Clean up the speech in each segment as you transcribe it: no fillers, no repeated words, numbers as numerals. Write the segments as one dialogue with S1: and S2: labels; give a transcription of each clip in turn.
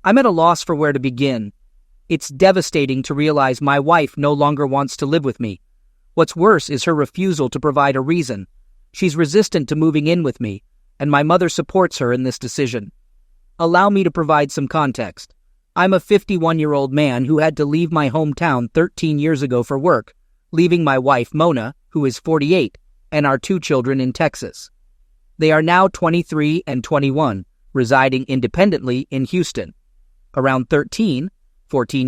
S1: I'm at a loss for where to begin. It's devastating to realize my wife no longer wants to live with me. What's worse is her refusal to provide a reason. She's resistant to moving in with me, and my mother supports her in this decision. Allow me to provide some context. I'm a 51-year-old man who had to leave my hometown 13 years ago for work, leaving my wife, Mona, who is 48, and our 2 children in Texas. They are now 23 and 21, residing independently in Houston. Around 14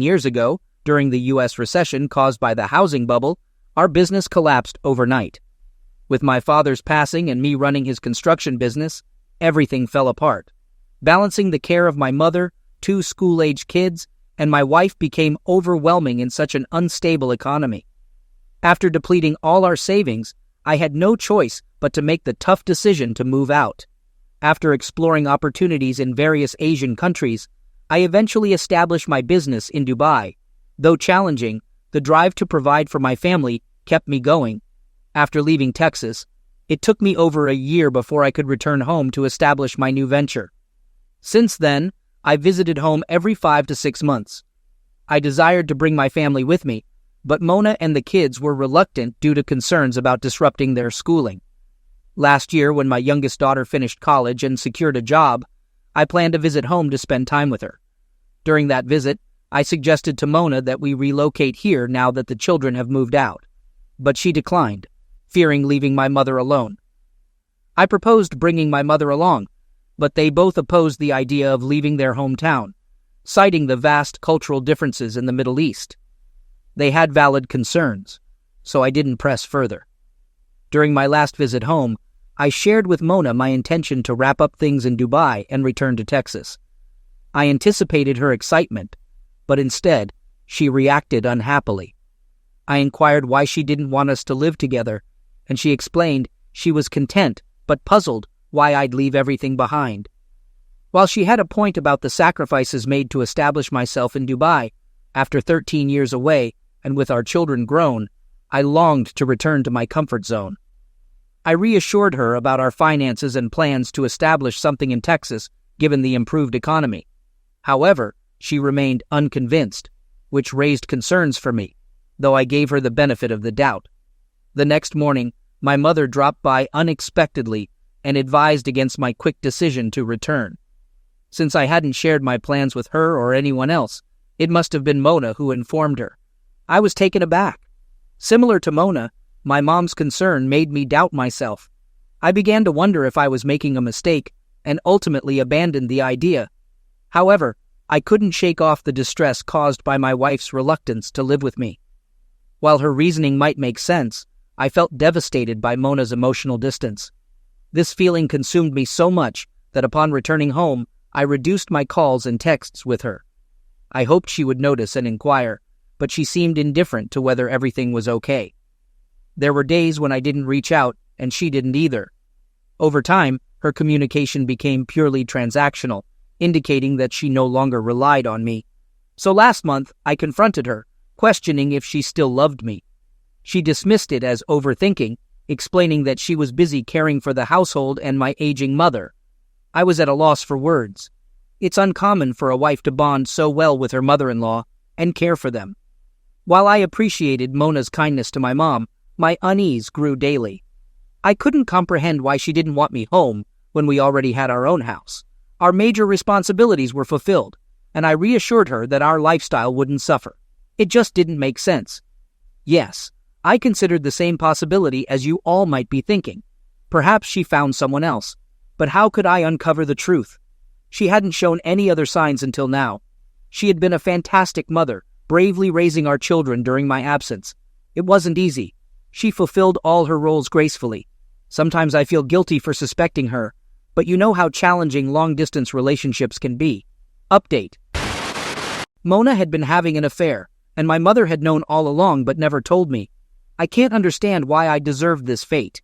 S1: years ago, during the U.S. recession caused by the housing bubble, our business collapsed overnight. With my father's passing and me running his construction business, everything fell apart. Balancing the care of my mother, 2 school-age kids, and my wife became overwhelming in such an unstable economy. After depleting all our savings, I had no choice but to make the tough decision to move out. After exploring opportunities in various Asian countries, I eventually established my business in Dubai. Though challenging, the drive to provide for my family kept me going. After leaving Texas, it took me over a year before I could return home to establish my new venture. Since then, I visited home every 5 to 6 months. I desired to bring my family with me, but Mona and the kids were reluctant due to concerns about disrupting their schooling. Last year, when my youngest daughter finished college and secured a job, I planned to visit home to spend time with her. During that visit, I suggested to Mona that we relocate here now that the children have moved out, but she declined, fearing leaving my mother alone. I proposed bringing my mother along, but they both opposed the idea of leaving their hometown, citing the vast cultural differences in the Middle East. They had valid concerns, so I didn't press further. During my last visit home, I shared with Mona my intention to wrap up things in Dubai and return to Texas. I anticipated her excitement, but instead, she reacted unhappily. I inquired why she didn't want us to live together, and she explained she was content but puzzled why I'd leave everything behind. While she had a point about the sacrifices made to establish myself in Dubai, after 13 years away and with our children grown, I longed to return to my comfort zone. I reassured her about our finances and plans to establish something in Texas given the improved economy. However, she remained unconvinced, which raised concerns for me, though I gave her the benefit of the doubt. The next morning, my mother dropped by unexpectedly and advised against my quick decision to return. Since I hadn't shared my plans with her or anyone else, it must have been Mona who informed her. I was taken aback. Similar to Mona, my mom's concern made me doubt myself. I began to wonder if I was making a mistake and ultimately abandoned the idea. However, I couldn't shake off the distress caused by my wife's reluctance to live with me. While her reasoning might make sense, I felt devastated by Mona's emotional distance. This feeling consumed me so much that upon returning home, I reduced my calls and texts with her. I hoped she would notice and inquire, but she seemed indifferent to whether everything was okay. There were days when I didn't reach out, and she didn't either. Over time, her communication became purely transactional, indicating that she no longer relied on me. So last month, I confronted her, questioning if she still loved me. She dismissed it as overthinking, explaining that she was busy caring for the household and my aging mother. I was at a loss for words. It's uncommon for a wife to bond so well with her mother-in-law and care for them. While I appreciated Mona's kindness to my mom, my unease grew daily. I couldn't comprehend why she didn't want me home when we already had our own house. Our major responsibilities were fulfilled, and I reassured her that our lifestyle wouldn't suffer. It just didn't make sense. Yes, I considered the same possibility as you all might be thinking. Perhaps she found someone else, but how could I uncover the truth? She hadn't shown any other signs until now. She had been a fantastic mother, bravely raising our children during my absence. It wasn't easy. She fulfilled all her roles gracefully. Sometimes I feel guilty for suspecting her, but you know how challenging long-distance relationships can be. Update. Mona had been having an affair, and my mother had known all along but never told me. I can't understand why I deserved this fate.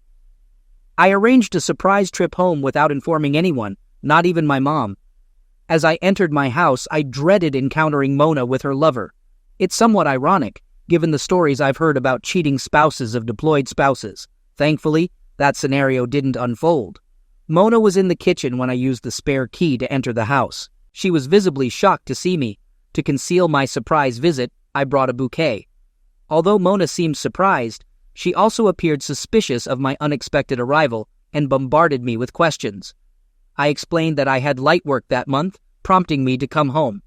S1: I arranged a surprise trip home without informing anyone, not even my mom. As I entered my house, I dreaded encountering Mona with her lover. It's somewhat ironic, given the stories I've heard about cheating spouses of deployed spouses. Thankfully, that scenario didn't unfold. Mona was in the kitchen when I used the spare key to enter the house. She was visibly shocked to see me. To conceal my surprise visit, I brought a bouquet. Although Mona seemed surprised, she also appeared suspicious of my unexpected arrival and bombarded me with questions. I explained that I had light work that month, prompting me to come home.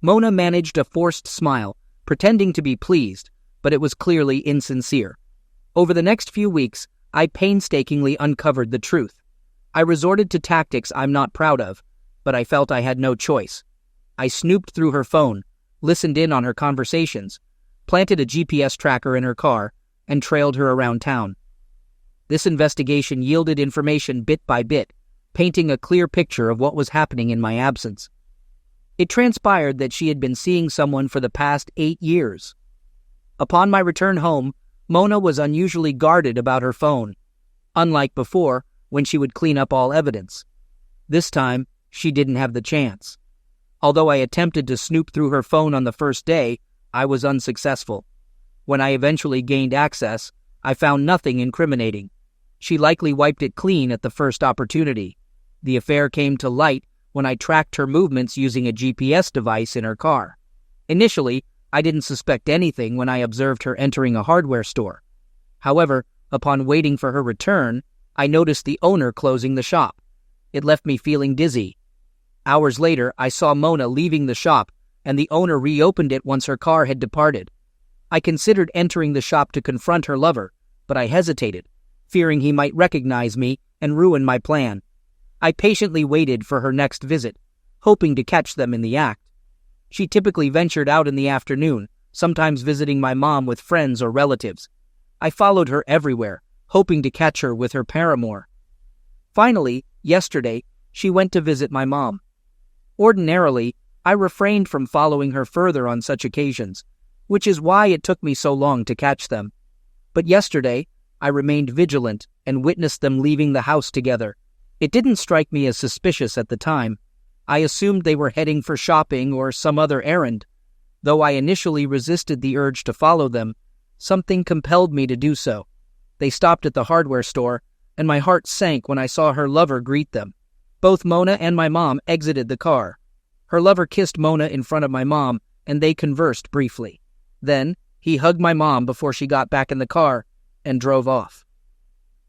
S1: Mona managed a forced smile, pretending to be pleased, but it was clearly insincere. Over the next few weeks, I painstakingly uncovered the truth. I resorted to tactics I'm not proud of, but I felt I had no choice. I snooped through her phone, listened in on her conversations, planted a GPS tracker in her car, and trailed her around town. This investigation yielded information bit by bit, painting a clear picture of what was happening in my absence. It transpired that she had been seeing someone for the past 8 years. Upon my return home, Mona was unusually guarded about her phone, unlike before, when she would clean up all evidence. This time, she didn't have the chance. Although I attempted to snoop through her phone on the first day, I was unsuccessful. When I eventually gained access, I found nothing incriminating. She likely wiped it clean at the first opportunity. The affair came to light when I tracked her movements using a GPS device in her car. Initially, I didn't suspect anything when I observed her entering a hardware store. However, upon waiting for her return, I noticed the owner closing the shop. It left me feeling dizzy. Hours later, I saw Mona leaving the shop, and the owner reopened it once her car had departed. I considered entering the shop to confront her lover, but I hesitated, fearing he might recognize me and ruin my plan. I patiently waited for her next visit, hoping to catch them in the act. She typically ventured out in the afternoon, sometimes visiting my mom with friends or relatives. I followed her everywhere, hoping to catch her with her paramour. Finally, yesterday, she went to visit my mom. Ordinarily, I refrained from following her further on such occasions, which is why it took me so long to catch them. But yesterday, I remained vigilant and witnessed them leaving the house together. It didn't strike me as suspicious at the time. I assumed they were heading for shopping or some other errand. Though I initially resisted the urge to follow them, something compelled me to do so. They stopped at the hardware store, and my heart sank when I saw her lover greet them. Both Mona and my mom exited the car. Her lover kissed Mona in front of my mom, and they conversed briefly. Then, he hugged my mom before she got back in the car and drove off.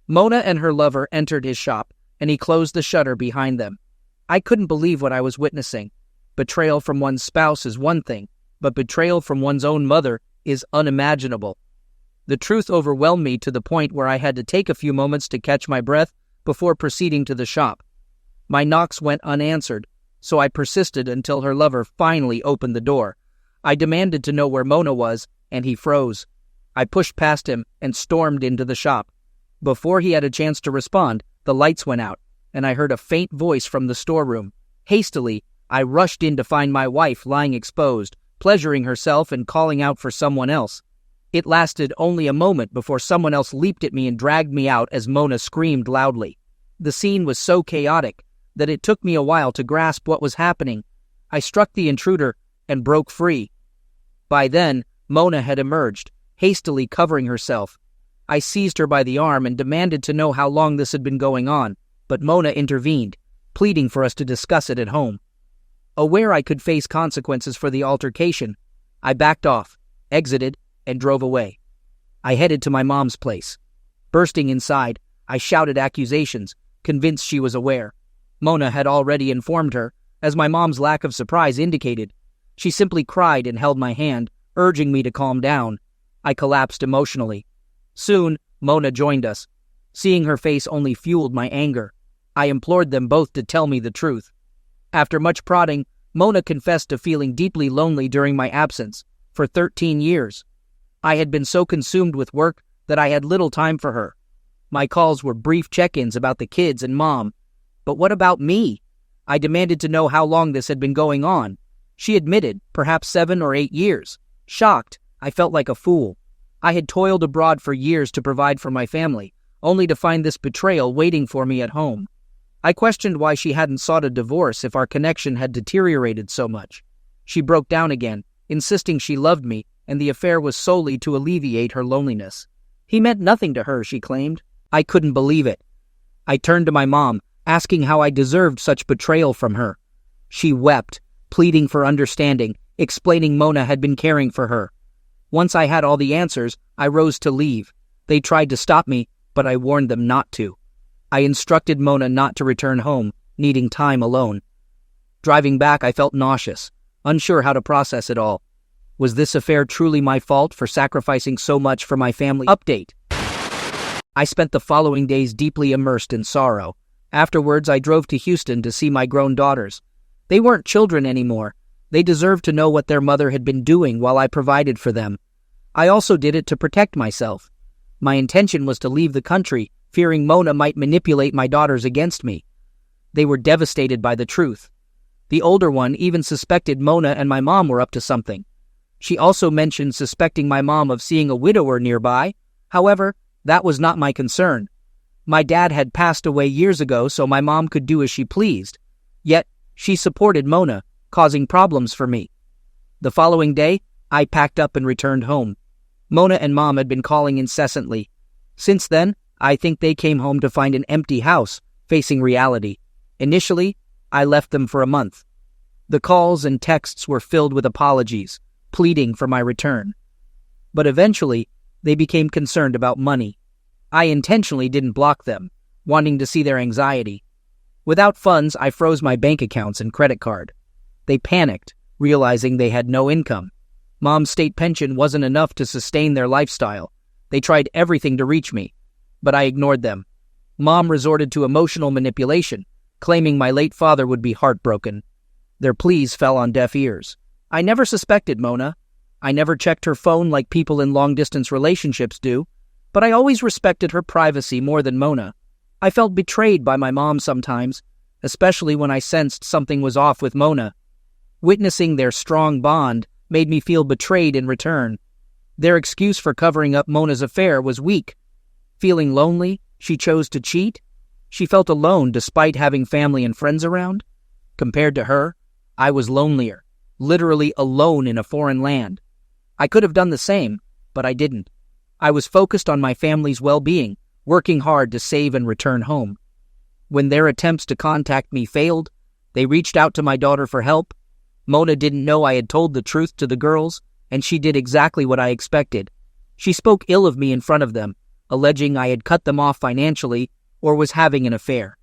S1: Mona and her lover entered his shop, and he closed the shutter behind them. I couldn't believe what I was witnessing. Betrayal from one's spouse is one thing, but betrayal from one's own mother is unimaginable. The truth overwhelmed me to the point where I had to take a few moments to catch my breath before proceeding to the shop. My knocks went unanswered, so I persisted until her lover finally opened the door. I demanded to know where Mona was, and he froze. I pushed past him and stormed into the shop. Before he had a chance to respond, the lights went out, and I heard a faint voice from the storeroom. Hastily, I rushed in to find my wife lying exposed, pleasuring herself and calling out for someone else. It lasted only a moment before someone else leaped at me and dragged me out as Mona screamed loudly. The scene was so chaotic that it took me a while to grasp what was happening. I struck the intruder and broke free. By then, Mona had emerged, hastily covering herself. I seized her by the arm and demanded to know how long this had been going on, but Mona intervened, pleading for us to discuss it at home. Aware I could face consequences for the altercation, I backed off, exited, and drove away. I headed to my mom's place. Bursting inside, I shouted accusations, convinced she was aware. Mona had already informed her, as my mom's lack of surprise indicated. She simply cried and held my hand, urging me to calm down. I collapsed emotionally. Soon, Mona joined us. Seeing her face only fueled my anger. I implored them both to tell me the truth. After much prodding, Mona confessed to feeling deeply lonely during my absence, for 13 years. I had been so consumed with work that I had little time for her. My calls were brief check-ins about the kids and mom. But what about me? I demanded to know how long this had been going on. She admitted, perhaps 7 or 8 years. Shocked, I felt like a fool. I had toiled abroad for years to provide for my family, only to find this betrayal waiting for me at home. I questioned why she hadn't sought a divorce if our connection had deteriorated so much. She broke down again, insisting she loved me, and the affair was solely to alleviate her loneliness. He meant nothing to her, she claimed. I couldn't believe it. I turned to my mom, asking how I deserved such betrayal from her. She wept, pleading for understanding, explaining Mona had been caring for her. Once I had all the answers, I rose to leave. They tried to stop me, but I warned them not to. I instructed Mona not to return home, needing time alone. Driving back, I felt nauseous, unsure how to process it all. Was this affair truly my fault for sacrificing so much for my family? Update. I spent the following days deeply immersed in sorrow. Afterwards, I drove to Houston to see my grown daughters. They weren't children anymore. They deserved to know what their mother had been doing while I provided for them. I also did it to protect myself. My intention was to leave the country, fearing Mona might manipulate my daughters against me. They were devastated by the truth. The older one even suspected Mona and my mom were up to something. She also mentioned suspecting my mom of seeing a widower nearby. However, that was not my concern. My dad had passed away years ago, so my mom could do as she pleased. Yet, she supported Mona, causing problems for me. The following day, I packed up and returned home. Mona and Mom had been calling incessantly. Since then, I think they came home to find an empty house, facing reality. Initially, I left them for a month. The calls and texts were filled with apologies, pleading for my return. But eventually, they became concerned about money. I intentionally didn't block them, wanting to see their anxiety. Without funds, I froze my bank accounts and credit card. They panicked, realizing they had no income. Mom's state pension wasn't enough to sustain their lifestyle. They tried everything to reach me, but I ignored them. Mom resorted to emotional manipulation, claiming my late father would be heartbroken. Their pleas fell on deaf ears. I never suspected Mona. I never checked her phone like people in long-distance relationships do, but I always respected her privacy more than Mona. I felt betrayed by my mom sometimes, especially when I sensed something was off with Mona. Witnessing their strong bond made me feel betrayed in return. Their excuse for covering up Mona's affair was weak. Feeling lonely, she chose to cheat. She felt alone despite having family and friends around. Compared to her, I was lonelier, literally alone in a foreign land. I could have done the same, but I didn't. I was focused on my family's well-being, working hard to save and return home. When their attempts to contact me failed, they reached out to my daughter for help. Mona didn't know I had told the truth to the girls, and she did exactly what I expected. She spoke ill of me in front of them, alleging I had cut them off financially or was having an affair.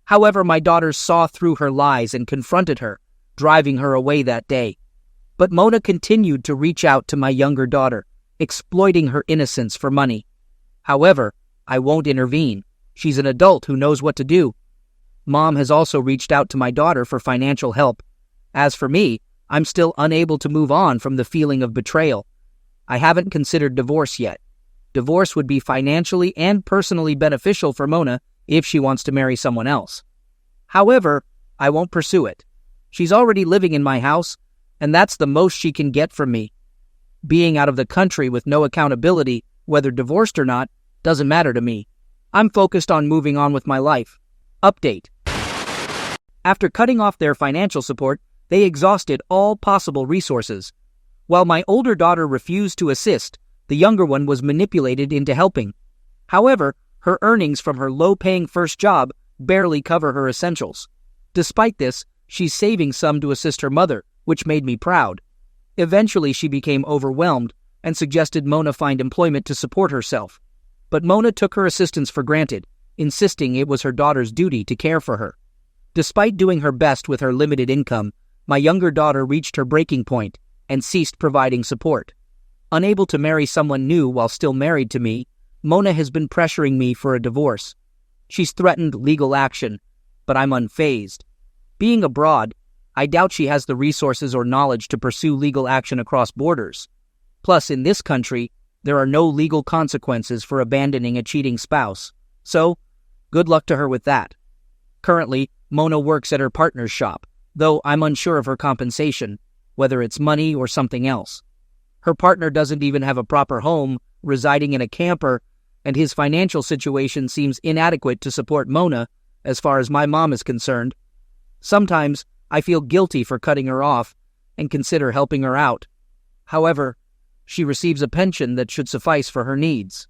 S1: However, my daughters saw through her lies and confronted her, driving her away that day. But Mona continued to reach out to my younger daughter, exploiting her innocence for money. However, I won't intervene. She's an adult who knows what to do. Mom has also reached out to my daughter for financial help. As for me, I'm still unable to move on from the feeling of betrayal. I haven't considered divorce yet. Divorce would be financially and personally beneficial for Mona if she wants to marry someone else. However, I won't pursue it. She's already living in my house, and that's the most she can get from me. Being out of the country with no accountability, whether divorced or not, doesn't matter to me. I'm focused on moving on with my life. Update. After cutting off their financial support, they exhausted all possible resources. While my older daughter refused to assist, the younger one was manipulated into helping. However, her earnings from her low-paying first job barely cover her essentials. Despite this, she's saving some to assist her mother, which made me proud. Eventually, she became overwhelmed and suggested Mona find employment to support herself. But Mona took her assistance for granted, insisting it was her daughter's duty to care for her. Despite doing her best with her limited income, my younger daughter reached her breaking point and ceased providing support. Unable to marry someone new while still married to me, Mona has been pressuring me for a divorce. She's threatened legal action, but I'm unfazed. Being abroad, I doubt she has the resources or knowledge to pursue legal action across borders. Plus, in this country, there are no legal consequences for abandoning a cheating spouse. So, good luck to her with that. Currently, Mona works at her partner's shop, though I'm unsure of her compensation, whether it's money or something else. Her partner doesn't even have a proper home, residing in a camper, and his financial situation seems inadequate to support Mona, as far as my mom is concerned. Sometimes, I feel guilty for cutting her off and consider helping her out. However, she receives a pension that should suffice for her needs.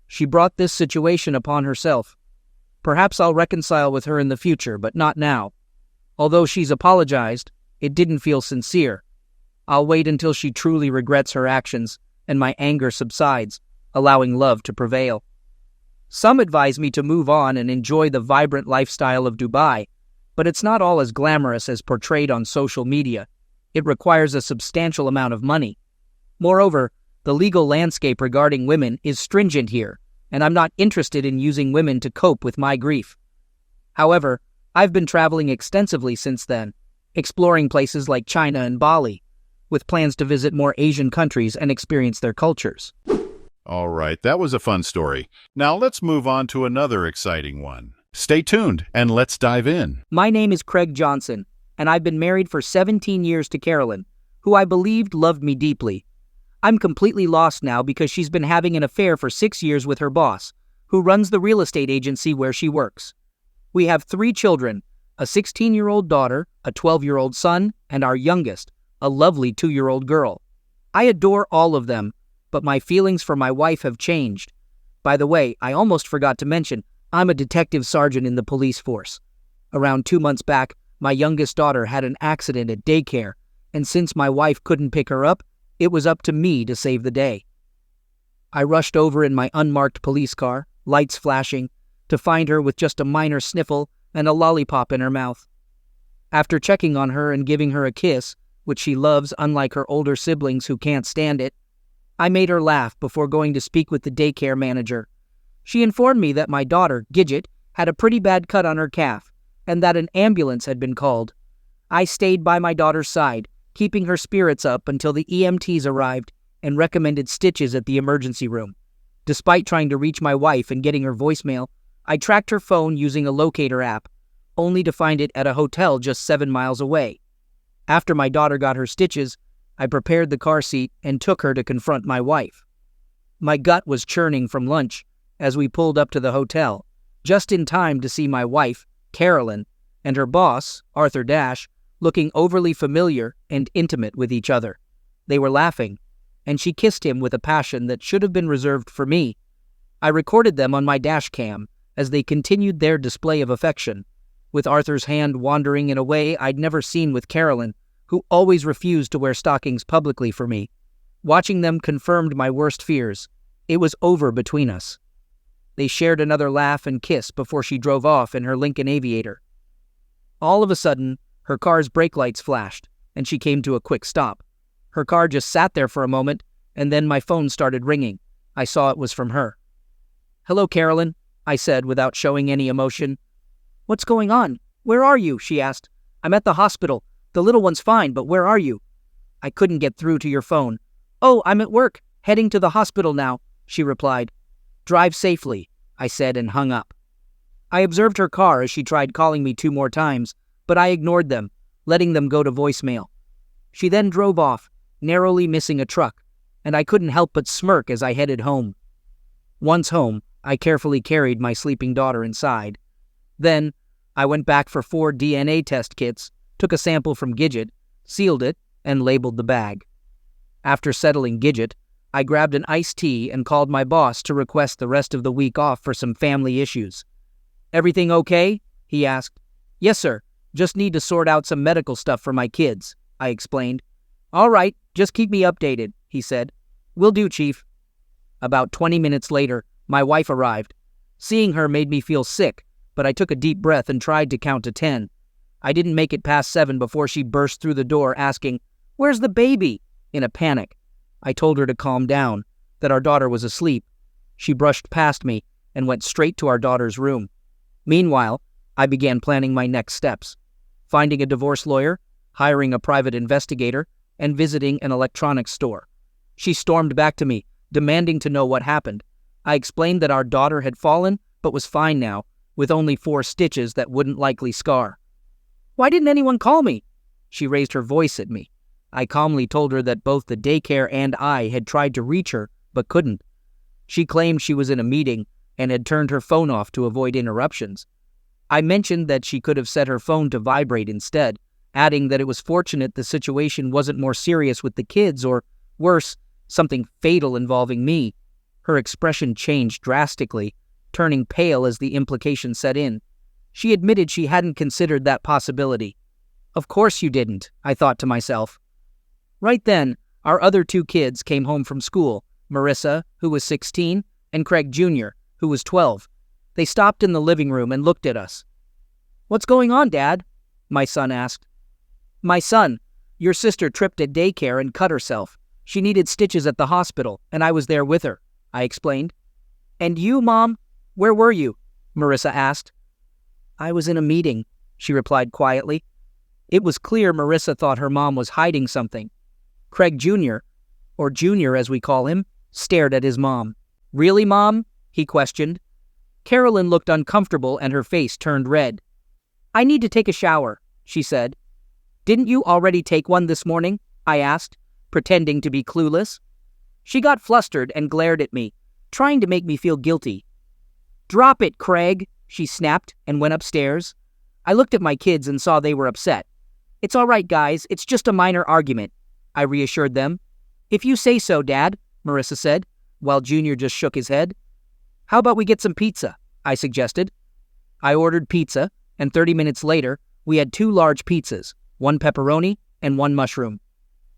S1: She brought this situation upon herself. Perhaps I'll reconcile with her in the future, but not now. Although she's apologized, it didn't feel sincere. I'll wait until she truly regrets her actions and my anger subsides, allowing love to prevail. Some advise me to move on and enjoy the vibrant lifestyle of Dubai, but it's not all as glamorous as portrayed on social media. It requires a substantial amount of money. Moreover, the legal landscape regarding women is stringent here, and I'm not interested in using women to cope with my grief. However, I've been traveling extensively since then, exploring places like China and Bali, with plans to visit more Asian countries and experience their cultures.
S2: All right, that was a fun story. Now let's move on to another exciting one. Stay tuned and let's dive in.
S1: My name is Craig Johnson, and I've been married for 17 years to Carolyn, who I believed loved me deeply. I'm completely lost now because she's been having an affair for 6 years with her boss, who runs the real estate agency where she works. We have 3 children, a 16-year-old daughter, a 12-year-old son, and our youngest, a lovely 2-year-old girl. I adore all of them, but my feelings for my wife have changed. By the way, I almost forgot to mention, I'm a detective sergeant in the police force. Around 2 months back, my youngest daughter had an accident at daycare, and since my wife couldn't pick her up, it was up to me to save the day. I rushed over in my unmarked police car, lights flashing, to find her with just a minor sniffle and a lollipop in her mouth. After checking on her and giving her a kiss, which she loves unlike her older siblings who can't stand it, I made her laugh before going to speak with the daycare manager. She informed me that my daughter, Gidget, had a pretty bad cut on her calf, and that an ambulance had been called. I stayed by my daughter's side, keeping her spirits up until the EMTs arrived and recommended stitches at the emergency room. Despite trying to reach my wife and getting her voicemail, I tracked her phone using a locator app, only to find it at a hotel just 7 miles away. After my daughter got her stitches, I prepared the car seat and took her to confront my wife. My gut was churning from lunch as we pulled up to the hotel, just in time to see my wife, Carolyn, and her boss, Arthur Dash, looking overly familiar and intimate with each other. They were laughing, and she kissed him with a passion that should have been reserved for me. I recorded them on my dash cam as they continued their display of affection, with Arthur's hand wandering in a way I'd never seen with Carolyn, who always refused to wear stockings publicly for me. Watching them confirmed my worst fears. It was over between us. They shared another laugh and kiss before she drove off in her Lincoln Aviator. All of a sudden, her car's brake lights flashed, and she came to a quick stop. Her car just sat there for a moment, and then my phone started ringing. I saw it was from her. "Hello, Carolyn," I said without showing any emotion. "What's going on? Where are you?" she asked. "I'm at the hospital. The little one's fine, but where are you?" "I couldn't get through to your phone." "Oh, I'm at work, heading to the hospital now," she replied. "Drive safely," I said and hung up. I observed her car as she tried calling me 2 more times, but I ignored them, letting them go to voicemail. She then drove off, narrowly missing a truck, and I couldn't help but smirk as I headed home. Once home, I carefully carried my sleeping daughter inside. Then, I went back for 4 DNA test kits, took a sample from Gidget, sealed it, and labeled the bag. After settling Gidget, I grabbed an iced tea and called my boss to request the rest of the week off for some family issues. "Everything okay?" he asked. "Yes, sir. Just need to sort out some medical stuff for my kids," I explained. "All right, just keep me updated," he said. "Will do, Chief." About 20 minutes later, my wife arrived. Seeing her made me feel sick, but I took a deep breath and tried to count to 10. I didn't make it past 7 before she burst through the door asking, "Where's the baby?" in a panic. I told her to calm down, that our daughter was asleep. She brushed past me and went straight to our daughter's room. Meanwhile, I began planning my next steps, finding a divorce lawyer, hiring a private investigator, and visiting an electronics store. She stormed back to me, demanding to know what happened. I explained that our daughter had fallen, but was fine now, with only 4 stitches that wouldn't likely scar. "Why didn't anyone call me?" She raised her voice at me. I calmly told her that both the daycare and I had tried to reach her, but couldn't. She claimed she was in a meeting and had turned her phone off to avoid interruptions. I mentioned that she could have set her phone to vibrate instead, adding that it was fortunate the situation wasn't more serious with the kids or, worse, something fatal involving me. Her expression changed drastically, turning pale as the implication set in. She admitted she hadn't considered that possibility, Of course you didn't, I thought to myself. Right then, our other two kids came home from school, Marissa, who was 16, and Craig Jr., who was 12. They stopped in the living room and looked at us. "What's going on, Dad?" my son asked. "My son, your sister tripped at daycare and cut herself. She needed stitches at the hospital, and I was there with her," I explained. "And you, Mom? Where were you?" Marissa asked. "I was in a meeting," she replied quietly. It was clear Marissa thought her mom was hiding something. Craig Jr., or Junior as we call him, stared at his mom. "Really, Mom?" he questioned. Carolyn looked uncomfortable and her face turned red. "I need to take a shower," she said. "Didn't you already take one this morning?" I asked, pretending to be clueless. She got flustered and glared at me, trying to make me feel guilty. "Drop it, Craig," she snapped and went upstairs. I looked at my kids and saw they were upset. "It's all right, guys. It's just a minor argument," I reassured them. "If you say so, Dad," Marissa said, while Junior just shook his head. "How about we get some pizza?" I suggested. I ordered pizza, and 30 minutes later, we had 2 large pizzas, 1 pepperoni and 1 mushroom.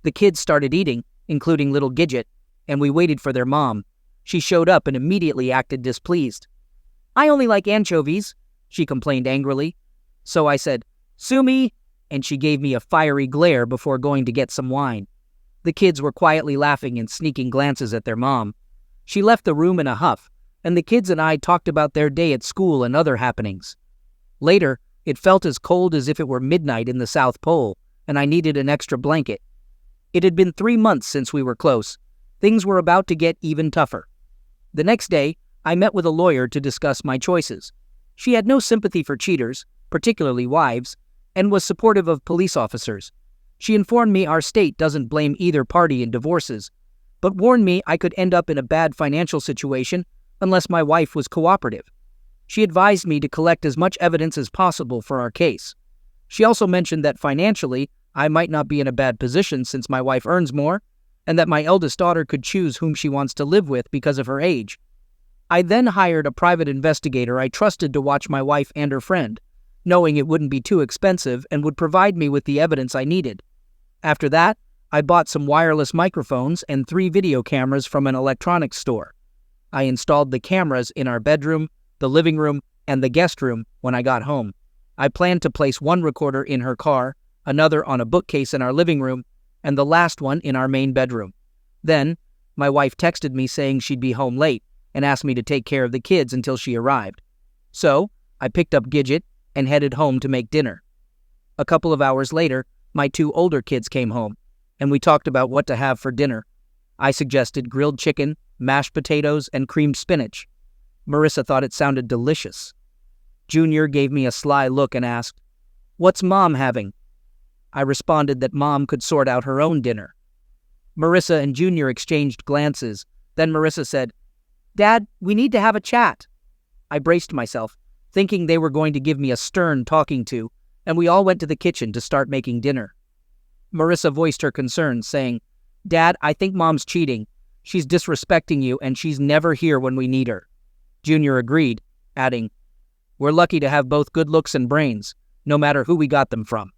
S1: The kids started eating, including little Gidget, and we waited for their mom. She showed up and immediately acted displeased. "I only like anchovies," she complained angrily. So I said, "Sue me," and she gave me a fiery glare before going to get some wine. The kids were quietly laughing and sneaking glances at their mom. She left the room in a huff, and the kids and I talked about their day at school and other happenings. Later, it felt as cold as if it were midnight in the South Pole, and I needed an extra blanket. It had been 3 months since we were close. Things were about to get even tougher. The next day, I met with a lawyer to discuss my choices. She had no sympathy for cheaters, particularly wives, and was supportive of police officers. She informed me our state doesn't blame either party in divorces, but warned me I could end up in a bad financial situation unless my wife was cooperative. She advised me to collect as much evidence as possible for our case. She also mentioned that financially, I might not be in a bad position since my wife earns more, and that my eldest daughter could choose whom she wants to live with because of her age. I then hired a private investigator I trusted to watch my wife and her friend, knowing it wouldn't be too expensive and would provide me with the evidence I needed. After that, I bought some wireless microphones and 3 video cameras from an electronics store. I installed the cameras in our bedroom, the living room, and the guest room when I got home. I planned to place one recorder in her car, another on a bookcase in our living room, and the last one in our main bedroom. Then, my wife texted me saying she'd be home late and asked me to take care of the kids until she arrived. So, I picked up Gidget and headed home to make dinner. A couple of hours later, my 2 older kids came home, and we talked about what to have for dinner. I suggested grilled chicken, mashed potatoes, and creamed spinach. Marissa thought it sounded delicious. Junior gave me a sly look and asked, "What's Mom having?" I responded that Mom could sort out her own dinner. Marissa and Junior exchanged glances. Then Marissa said, "Dad, we need to have a chat." I braced myself, thinking they were going to give me a stern talking to, and we all went to the kitchen to start making dinner. Marissa voiced her concerns, saying, "Dad, I think Mom's cheating. She's disrespecting you, and she's never here when we need her." Junior agreed, adding, "We're lucky to have both good looks and brains, no matter who we got them from."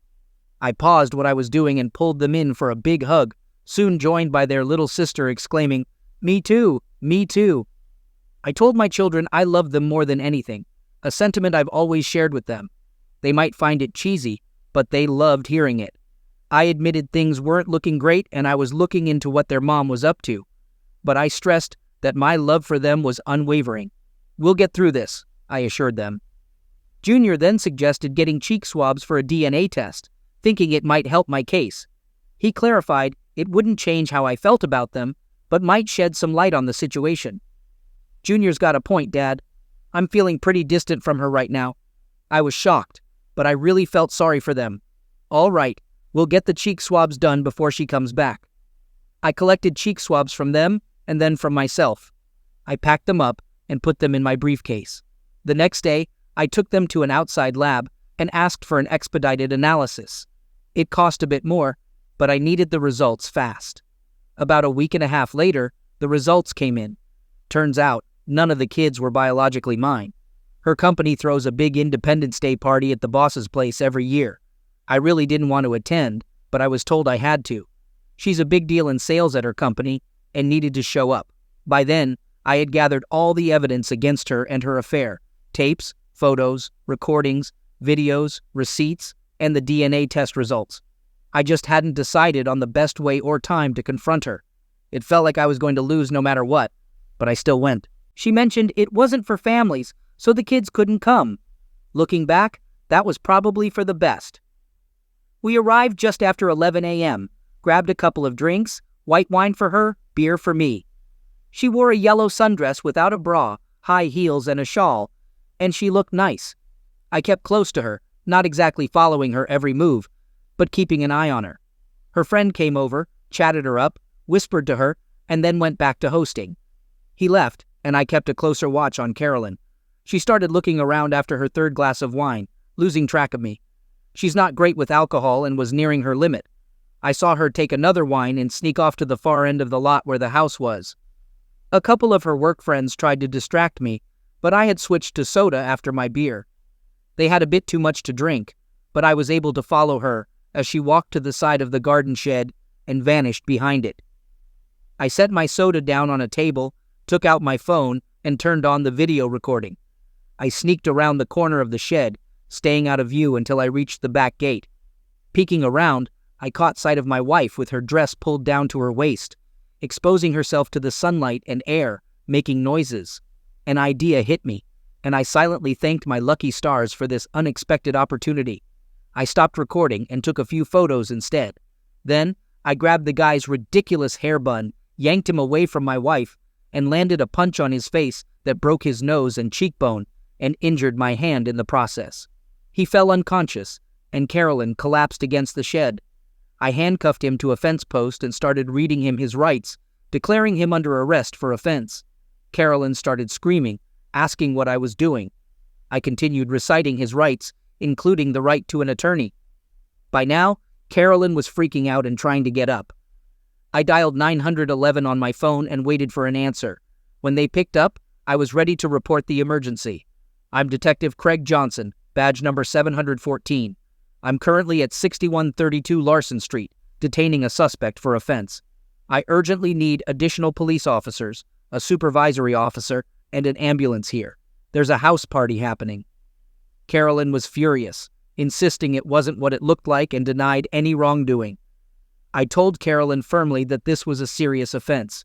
S1: I paused what I was doing and pulled them in for a big hug, soon joined by their little sister exclaiming, "Me too, me too." I told my children I loved them more than anything, a sentiment I've always shared with them. They might find it cheesy, but they loved hearing it. I admitted things weren't looking great and I was looking into what their mom was up to, but I stressed that my love for them was unwavering. "We'll get through this," I assured them. Junior then suggested getting cheek swabs for a DNA test, thinking it might help my case. He clarified it wouldn't change how I felt about them, but might shed some light on the situation. "Junior's got a point, Dad. I'm feeling pretty distant from her right now." I was shocked, but I really felt sorry for them. "All right, we'll get the cheek swabs done before she comes back." I collected cheek swabs from them and then from myself. I packed them up and put them in my briefcase. The next day, I took them to an outside lab and asked for an expedited analysis. It cost a bit more, but I needed the results fast. About a week and a half later, the results came in. Turns out, none of the kids were biologically mine. Her company throws a big Independence Day party at the boss's place every year. I really didn't want to attend, but I was told I had to. She's a big deal in sales at her company and needed to show up. By then, I had gathered all the evidence against her and her affair: tapes, photos, recordings, videos, receipts, and the DNA test results. I just hadn't decided on the best way or time to confront her. It felt like I was going to lose no matter what, but I still went. She mentioned it wasn't for families, so the kids couldn't come. Looking back, that was probably for the best. We arrived just after 11 a.m., grabbed a couple of drinks, white wine for her, beer for me. She wore a yellow sundress without a bra, high heels, and a shawl, and she looked nice. I kept close to her, not exactly following her every move, but keeping an eye on her. Her friend came over, chatted her up, whispered to her, and then went back to hosting. He left, and I kept a closer watch on Carolyn. She started looking around after her third glass of wine, losing track of me. She's not great with alcohol and was nearing her limit. I saw her take another wine and sneak off to the far end of the lot where the house was. A couple of her work friends tried to distract me, but I had switched to soda after my beer. They had a bit too much to drink, but I was able to follow her as she walked to the side of the garden shed and vanished behind it. I set my soda down on a table, took out my phone, and turned on the video recording. I sneaked around the corner of the shed, staying out of view until I reached the back gate. Peeking around, I caught sight of my wife with her dress pulled down to her waist, exposing herself to the sunlight and air, making noises. An idea hit me, and I silently thanked my lucky stars for this unexpected opportunity. I stopped recording and took a few photos instead. Then, I grabbed the guy's ridiculous hair bun, yanked him away from my wife, and landed a punch on his face that broke his nose and cheekbone and injured my hand in the process. He fell unconscious, and Carolyn collapsed against the shed. I handcuffed him to a fence post and started reading him his rights, declaring him under arrest for offense. Carolyn started screaming, asking what I was doing. I continued reciting his rights, including the right to an attorney. By now, Carolyn was freaking out and trying to get up. I dialed 911 on my phone and waited for an answer. When they picked up, I was ready to report the emergency. I'm Detective Craig Johnson, badge number 714. I'm currently at 6132 Larson Street, detaining a suspect for offense. I urgently need additional police officers, a supervisory officer, and an ambulance here. There's a house party happening. Carolyn was furious, insisting it wasn't what it looked like and denied any wrongdoing. I told Carolyn firmly that this was a serious offense.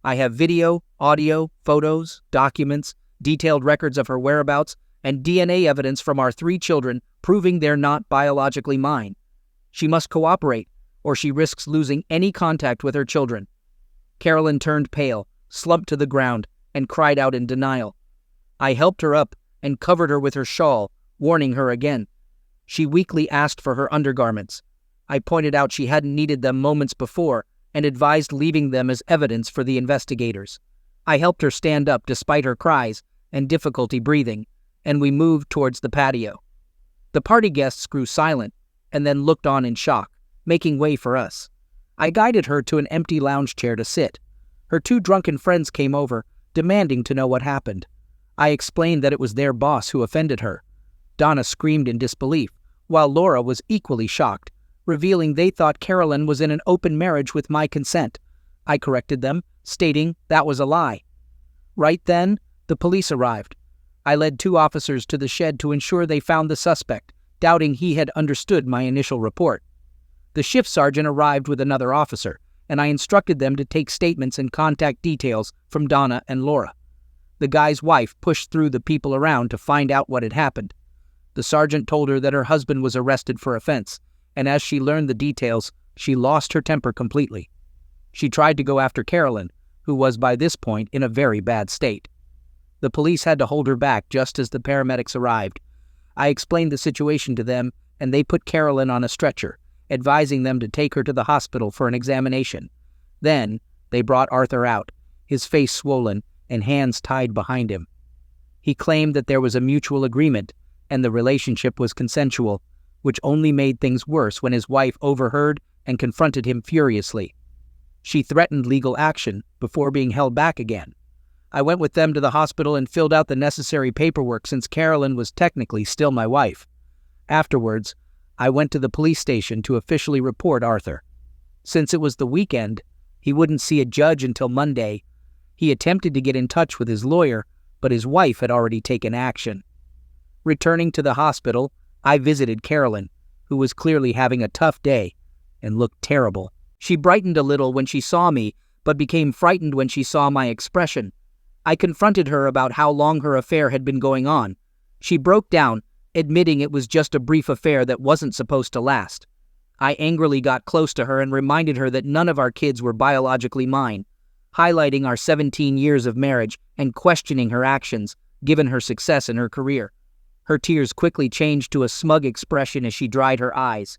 S1: I have video, audio, photos, documents, detailed records of her whereabouts, and DNA evidence from our 3 children proving they're not biologically mine. She must cooperate, or she risks losing any contact with her children. Carolyn turned pale, slumped to the ground, and cried out in denial. I helped her up and covered her with her shawl, warning her again. She weakly asked for her undergarments. I pointed out she hadn't needed them moments before and advised leaving them as evidence for the investigators. I helped her stand up despite her cries and difficulty breathing, and we moved towards the patio. The party guests grew silent and then looked on in shock, making way for us. I guided her to an empty lounge chair to sit. Her 2 drunken friends came over, demanding to know what happened. I explained that it was their boss who offended her. Donna screamed in disbelief, while Laura was equally shocked, revealing they thought Carolyn was in an open marriage with my consent. I corrected them, stating that was a lie. Right then, the police arrived. I led 2 officers to the shed to ensure they found the suspect, doubting he had understood my initial report. The shift sergeant arrived with another officer, and I instructed them to take statements and contact details from Donna and Laura. The guy's wife pushed through the people around to find out what had happened. The sergeant told her that her husband was arrested for offense, and as she learned the details, she lost her temper completely. She tried to go after Carolyn, who was by this point in a very bad state. The police had to hold her back just as the paramedics arrived. I explained the situation to them, and they put Carolyn on a stretcher, advising them to take her to the hospital for an examination. Then, they brought Arthur out, his face swollen and hands tied behind him. He claimed that there was a mutual agreement, and the relationship was consensual, which only made things worse when his wife overheard and confronted him furiously. She threatened legal action before being held back again. I went with them to the hospital and filled out the necessary paperwork since Carolyn was technically still my wife. Afterwards, I went to the police station to officially report Arthur. Since it was the weekend, he wouldn't see a judge until Monday. He attempted to get in touch with his lawyer, but his wife had already taken action. Returning to the hospital, I visited Carolyn, who was clearly having a tough day and looked terrible. She brightened a little when she saw me, but became frightened when she saw my expression. I confronted her about how long her affair had been going on. She broke down, admitting it was just a brief affair that wasn't supposed to last. I angrily got close to her and reminded her that none of our kids were biologically mine, highlighting our 17 years of marriage and questioning her actions, given her success in her career. Her tears quickly changed to a smug expression as she dried her eyes.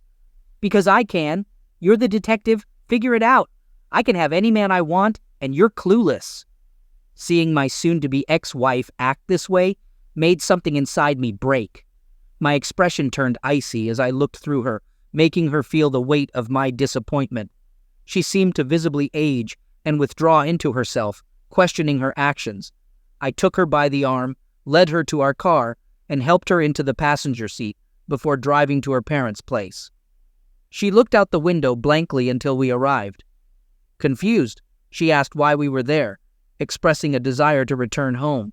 S1: "Because I can. You're the detective. Figure it out. I can have any man I want, and you're clueless." Seeing my soon-to-be ex-wife act this way made something inside me break. My expression turned icy as I looked through her, making her feel the weight of my disappointment. She seemed to visibly age and withdraw into herself, questioning her actions. I took her by the arm, led her to our car, and helped her into the passenger seat before driving to her parents' place. She looked out the window blankly until we arrived. Confused, she asked why we were there, expressing a desire to return home.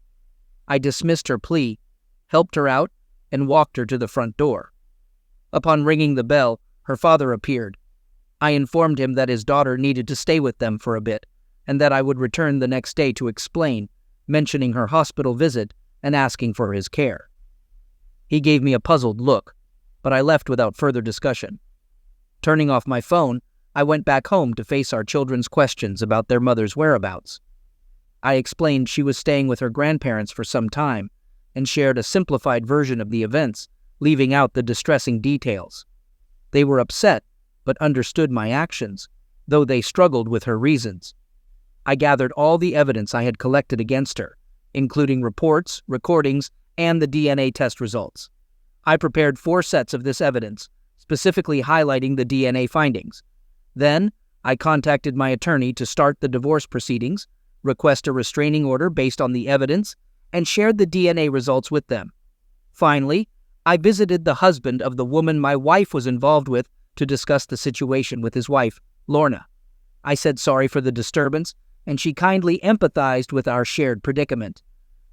S1: I dismissed her plea, helped her out, and walked her to the front door. Upon ringing the bell, her father appeared. I informed him that his daughter needed to stay with them for a bit, and that I would return the next day to explain, mentioning her hospital visit and asking for his care. He gave me a puzzled look, but I left without further discussion. Turning off my phone, I went back home to face our children's questions about their mother's whereabouts. I explained she was staying with her grandparents for some time and shared a simplified version of the events, leaving out the distressing details. They were upset, but understood my actions, though they struggled with her reasons. I gathered all the evidence I had collected against her, including reports, recordings, and the DNA test results. I prepared 4 sets of this evidence, specifically highlighting the DNA findings. Then, I contacted my attorney to start the divorce proceedings, request a restraining order based on the evidence, and shared the DNA results with them. Finally, I visited the husband of the woman my wife was involved with to discuss the situation with his wife, Lorna. I said sorry for the disturbance, and she kindly empathized with our shared predicament.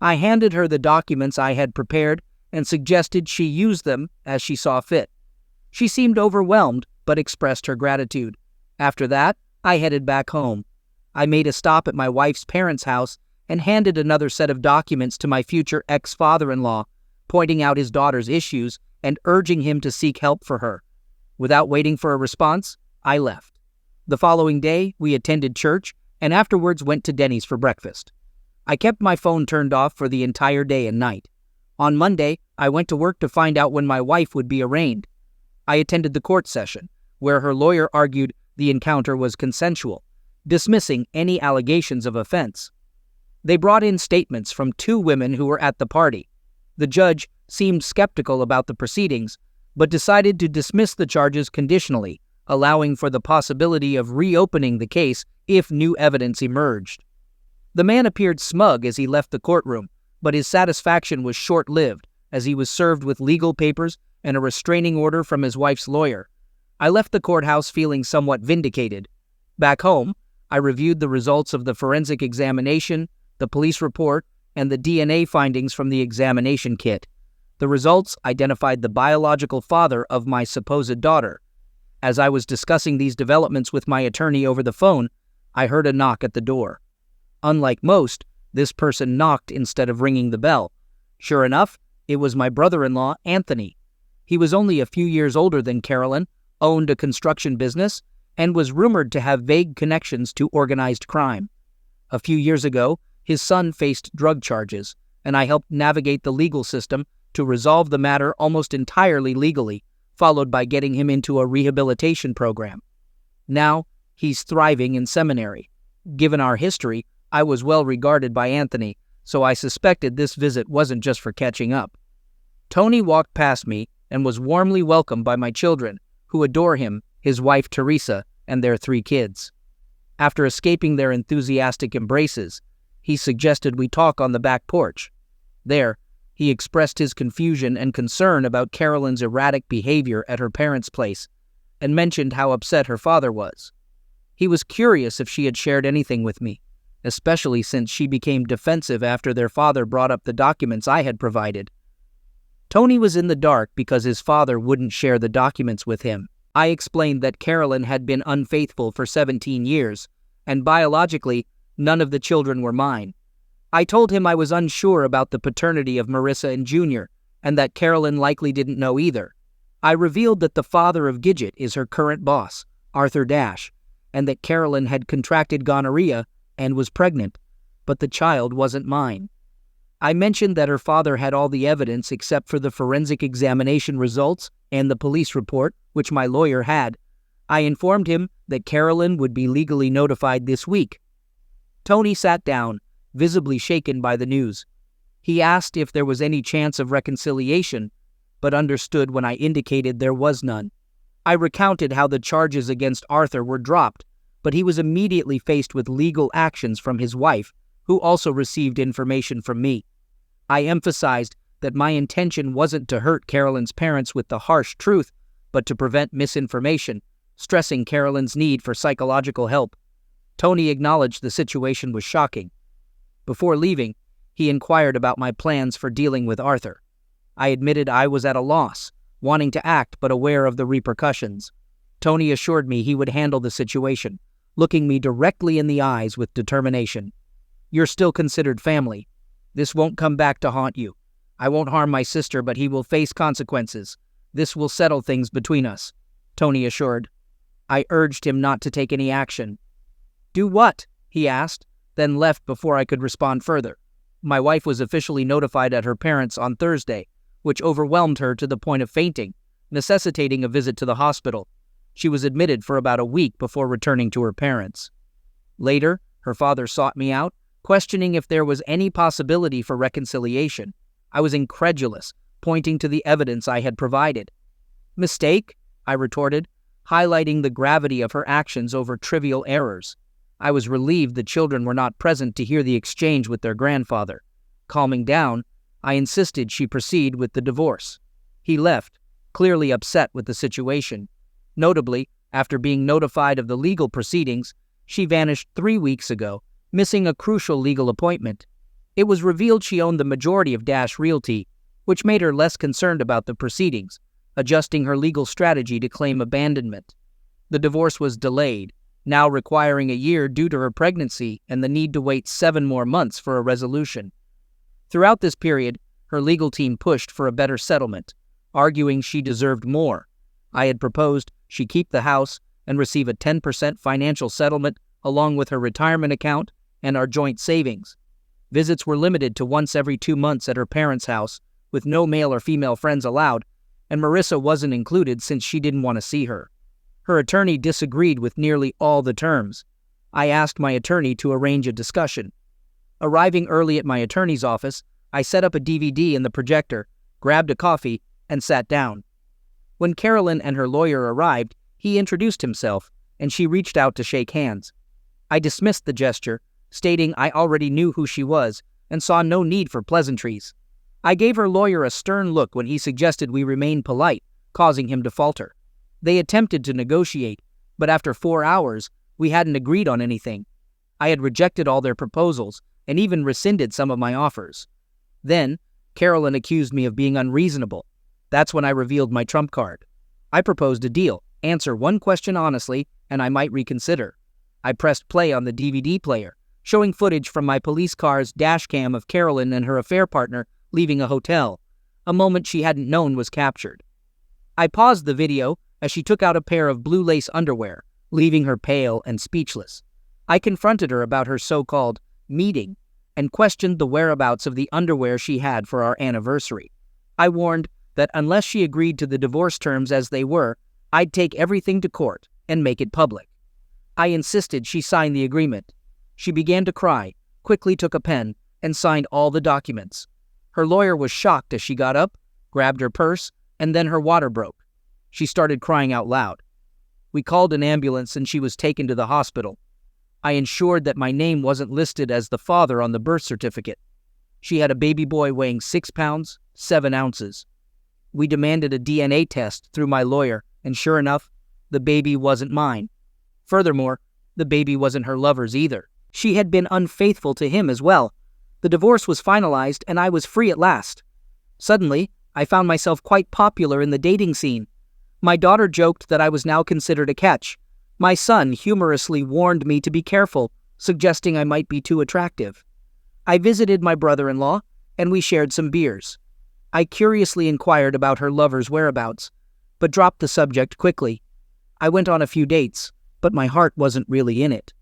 S1: I handed her the documents I had prepared and suggested she use them as she saw fit. She seemed overwhelmed, but expressed her gratitude. After that, I headed back home. I made a stop at my wife's parents' house and handed another set of documents to my future ex-father-in-law, pointing out his daughter's issues and urging him to seek help for her. Without waiting for a response, I left. The following day, we attended church and afterwards went to Denny's for breakfast. I kept my phone turned off for the entire day and night. On Monday, I went to work to find out when my wife would be arraigned. I attended the court session, where her lawyer argued the encounter was consensual, dismissing any allegations of offense. They brought in statements from 2 women who were at the party. The judge seemed skeptical about the proceedings, but decided to dismiss the charges conditionally, allowing for the possibility of reopening the case if new evidence emerged. The man appeared smug as he left the courtroom, but his satisfaction was short-lived as he was served with legal papers and a restraining order from his wife's lawyer. I left the courthouse feeling somewhat vindicated. Back home, I reviewed the results of the forensic examination, the police report, and the DNA findings from the examination kit. The results identified the biological father of my supposed daughter. As I was discussing these developments with my attorney over the phone, I heard a knock at the door. Unlike most, this person knocked instead of ringing the bell. Sure enough, it was my brother-in-law, Anthony. He was only a few years older than Carolyn, owned a construction business, and was rumored to have vague connections to organized crime. A few years ago, his son faced drug charges, and I helped navigate the legal system to resolve the matter almost entirely legally, followed by getting him into a rehabilitation program. Now, he's thriving in seminary. Given our history, I was well regarded by Anthony, so I suspected this visit wasn't just for catching up. Tony walked past me and was warmly welcomed by my children, who adore him, his wife Teresa, and their 3 kids. After escaping their enthusiastic embraces, he suggested we talk on the back porch. There, He expressed his confusion and concern about Carolyn's erratic behavior at her parents' place, and mentioned how upset her father was. He was curious if she had shared anything with me, especially since she became defensive after their father brought up the documents I had provided. Tony was in the dark because his father wouldn't share the documents with him. I explained that Carolyn had been unfaithful for 17 years, and biologically, none of the children were mine. I told him I was unsure about the paternity of Marissa and Junior, and that Carolyn likely didn't know either. I revealed that the father of Gidget is her current boss, Arthur Dash, and that Carolyn had contracted gonorrhea and was pregnant, but the child wasn't mine. I mentioned that her father had all the evidence except for the forensic examination results and the police report, which my lawyer had. I informed him that Carolyn would be legally notified this week. Tony sat down, visibly shaken by the news. He asked if there was any chance of reconciliation, but understood when I indicated there was none. I recounted how the charges against Arthur were dropped, but he was immediately faced with legal actions from his wife, who also received information from me. I emphasized that my intention wasn't to hurt Carolyn's parents with the harsh truth, but to prevent misinformation, stressing Carolyn's need for psychological help. Tony acknowledged the situation was shocking. Before leaving, he inquired about my plans for dealing with Arthur. I admitted I was at a loss, wanting to act but aware of the repercussions. Tony assured me he would handle the situation, looking me directly in the eyes with determination. "You're still considered family. This won't come back to haunt you. I won't harm my sister, but he will face consequences. This will settle things between us," Tony assured. I urged him not to take any action. "Do what?" he asked, then left before I could respond further. My wife was officially notified at her parents' on Thursday, which overwhelmed her to the point of fainting, necessitating a visit to the hospital. She was admitted for about a week before returning to her parents. Later, her father sought me out, questioning if there was any possibility for reconciliation. I was incredulous, pointing to the evidence I had provided. "Mistake?" I retorted, highlighting the gravity of her actions over trivial errors. I was relieved the children were not present to hear the exchange with their grandfather. Calming down, I insisted she proceed with the divorce. He left, clearly upset with the situation. Notably, after being notified of the legal proceedings, she vanished 3 weeks ago, missing a crucial legal appointment. It was revealed she owned the majority of Dash Realty, which made her less concerned about the proceedings, adjusting her legal strategy to claim abandonment. The divorce was delayed, now requiring a year due to her pregnancy and the need to wait 7 more months for a resolution. Throughout this period, her legal team pushed for a better settlement, arguing she deserved more. I had proposed she keep the house and receive a 10% financial settlement along with her retirement account and our joint savings. Visits were limited to once every 2 months at her parents' house, with no male or female friends allowed, and Marissa wasn't included since she didn't want to see her. Her attorney disagreed with nearly all the terms. I asked my attorney to arrange a discussion. Arriving early at my attorney's office, I set up a DVD in the projector, grabbed a coffee, and sat down. When Carolyn and her lawyer arrived, he introduced himself, and she reached out to shake hands. I dismissed the gesture, stating I already knew who she was and saw no need for pleasantries. I gave her lawyer a stern look when he suggested we remain polite, causing him to falter. They attempted to negotiate, but after 4 hours, we hadn't agreed on anything. I had rejected all their proposals and even rescinded some of my offers. Then, Carolyn accused me of being unreasonable. That's when I revealed my trump card. I proposed a deal: answer one question honestly, and I might reconsider. I pressed play on the DVD player, showing footage from my police car's dash cam of Carolyn and her affair partner leaving a hotel, a moment she hadn't known was captured. I paused the video as she took out a pair of blue lace underwear, leaving her pale and speechless. I confronted her about her so-called meeting and questioned the whereabouts of the underwear she had for our anniversary. I warned that unless she agreed to the divorce terms as they were, I'd take everything to court and make it public. I insisted she sign the agreement. She began to cry, quickly took a pen, and signed all the documents. Her lawyer was shocked as she got up, grabbed her purse, and then her water broke. She started crying out loud. We called an ambulance and she was taken to the hospital. I ensured that my name wasn't listed as the father on the birth certificate. She had a baby boy weighing 6 pounds, 7 ounces. We demanded a DNA test through my lawyer, and sure enough, the baby wasn't mine. Furthermore, the baby wasn't her lover's either. She had been unfaithful to him as well. The divorce was finalized, and I was free at last. Suddenly, I found myself quite popular in the dating scene. My daughter joked that I was now considered a catch. My son humorously warned me to be careful, suggesting I might be too attractive. I visited my brother-in-law, and we shared some beers. I curiously inquired about her lover's whereabouts, but dropped the subject quickly. I went on a few dates, but my heart wasn't really in it.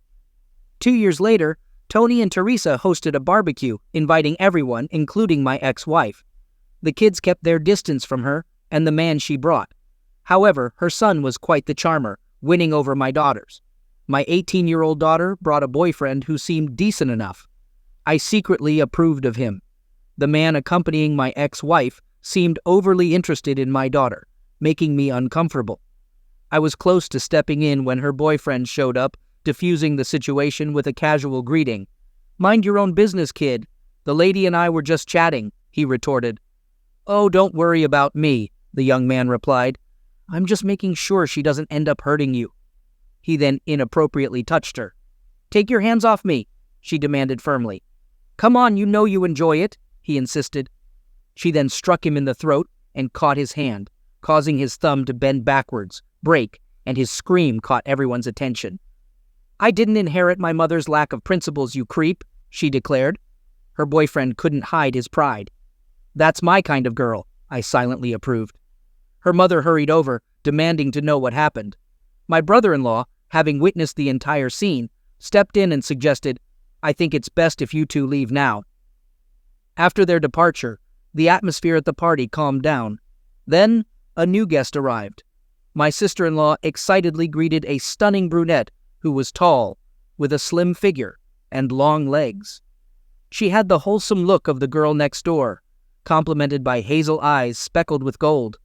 S1: 2 years later, Tony and Teresa hosted a barbecue, inviting everyone, including my ex-wife. The kids kept their distance from her and the man she brought. However, her son was quite the charmer, winning over my daughters. My 18-year-old daughter brought a boyfriend who seemed decent enough. I secretly approved of him. The man accompanying my ex-wife seemed overly interested in my daughter, making me uncomfortable. I was close to stepping in when her boyfriend showed up, diffusing the situation with a casual greeting. "Mind your own business, kid. The lady and I were just chatting," he retorted. "Oh, don't worry about me," the young man replied. "I'm just making sure she doesn't end up hurting you." He then inappropriately touched her. "Take your hands off me," she demanded firmly. "Come on, you know you enjoy it," he insisted. She then struck him in the throat and caught his hand, causing his thumb to bend backwards, break, and his scream caught everyone's attention. "I didn't inherit my mother's lack of principles, you creep," she declared. Her boyfriend couldn't hide his pride. "That's my kind of girl," I silently approved. Her mother hurried over, demanding to know what happened. My brother-in-law, having witnessed the entire scene, stepped in and suggested, "I think it's best if you two leave now." After their departure, the atmosphere at the party calmed down. Then, a new guest arrived. My sister-in-law excitedly greeted a stunning brunette who was tall, with a slim figure and long legs. She had the wholesome look of the girl next door, complemented by hazel eyes speckled with gold.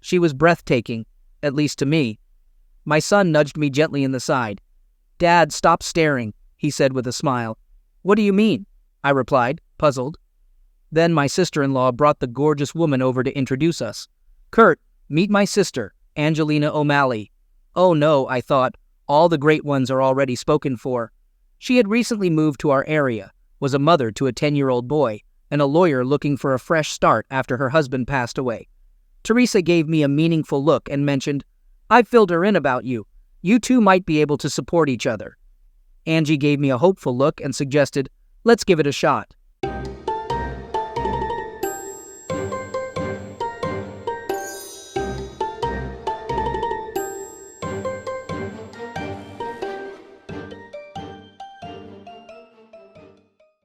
S1: She was breathtaking, at least to me. My son nudged me gently in the side. "Dad, stop staring," he said with a smile. "What do you mean?" I replied, puzzled. Then my sister-in-law brought the gorgeous woman over to introduce us. "Kurt, meet my sister, Angelina O'Malley." Oh no, I thought, all the great ones are already spoken for. She had recently moved to our area, was a mother to a 10-year-old boy, and a lawyer looking for a fresh start after her husband passed away. Teresa gave me a meaningful look and mentioned, "I've filled her in about you. You two might be able to support each other." Angie gave me a hopeful look and suggested, "Let's give it a shot."